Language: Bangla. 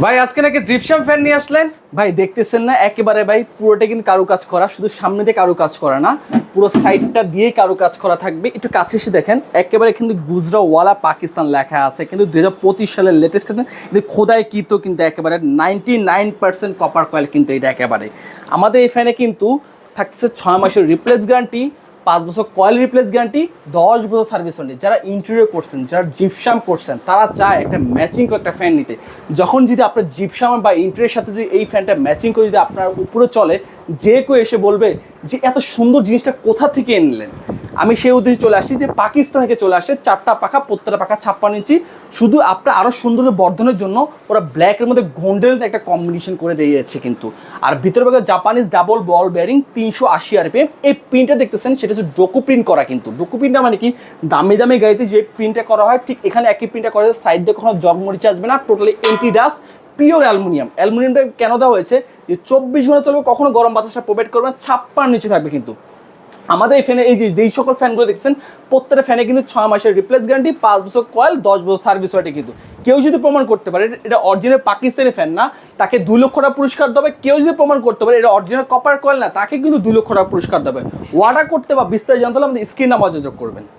ভাই আজকে নাকি জিপসাম ফ্যান নিয়ে আসলেন? ভাই দেখতেছেন না, একেবারে ভাই পুরোটা কিন্তু কারুকাজ করা, শুধু সামনে দিয়ে কারুকাজ করা না, পুরো সাইডটা দিয়ে কারুকাজ করা থাকবে। একটু কাছে এসে দেখেন, একেবারে কিন্তু গুজরাওয়ালা পাকিস্তান লেখা আছে, কিন্তু 2025 সালের লেটেস্ট কিন্তু খোদাই কিন্তু একেবারে 99% কপার কয়েল কিন্তু এটা একেবারে। আমাদের এই ফ্যানে কিন্তু থাকছে 6 মাসের রিপ্লেস গ্যারান্টি, 5 বছর কয়েল রিপ্লেস গ্যারান্টি, 10 বছর সার্ভিস ওয়ারেন্টি। যারা ইন্টেরিয়র করছেন, যারা জিপসাম করছেন, তারা চায় একটা ম্যাচিং করে একটা ফ্যান নিতে। যখন যদি আপনার জিপসাম বা ইন্টেরিয়রের সাথে যদি এই ফ্যানটা ম্যাচিং করে যদি আপনার উপরে চলে, যে কেউ এসে বলবে যে এত সুন্দর জিনিসটা কোথা থেকে এনলেন। আমি সেই উদ্দেশ্যে চলে আসছি যে পাকিস্তান থেকে চলে আসে, 4টা পাখা, প্রত্যেকটা পাখা 56 ইঞ্চি। শুধু আপনার আরও সুন্দর বর্ধনের জন্য ওরা ব্ল্যাকের মধ্যে গোল্ডের একটা কম্বিনেশন করে দিয়েছে কিন্তু। আর ভিতরে ভাগে জাপানিজ ডাবল বল বেয়ারিং 380 RPM। এই প্রিন্টটা দেখতেছেন, সেটা হচ্ছে ডোকো প্রিন্ট করা কিন্তু। ডোকো প্রিন্টটা মানে কি, দামি দামি গাড়িতে যে প্রিন্টটা করা হয় ঠিক এখানে একই প্রিন্টটা করা হয়। সাইড দিয়ে কখনো জগমরিচে আসবে না, totally anti dust, pure aluminium. অ্যালুমিনিয়ামটা কেন দেওয়া হয়েছে, যে 24 ঘন্টা চলবে, কখনো গরম বাতাসটা প্রোভাইড করবে না, 56 নিচে থাকবে কিন্তু। আমাদের এই ফ্যানে এই যেই সকল ফ্যানগুলো দেখছেন, প্রত্যেকটা ফ্যানে কিন্তু 6 মাসের রিপ্লেস গ্যারান্টি, 5 বছর কয়েল, 10 বছর সার্ভিস ওয়ারেন্টি কিন্তু। কেউ যদি প্রমাণ করতে পারে এটা অরিজিনাল পাকিস্তানি ফ্যান না, তাকে 2 লক্ষ টাকা পুরস্কার দেবে। কেউ যদি প্রমাণ করতে পারে এটা অরিজিনাল কপার কয়েল না, তাকে কিন্তু 2 লক্ষ টাকা পুরস্কার দেবে। ওয়ার্ডার করতে বা বিস্তারিত জানতে হলে আমাদের স্ক্রিন নাম্বার যোগাযোগ করবেন।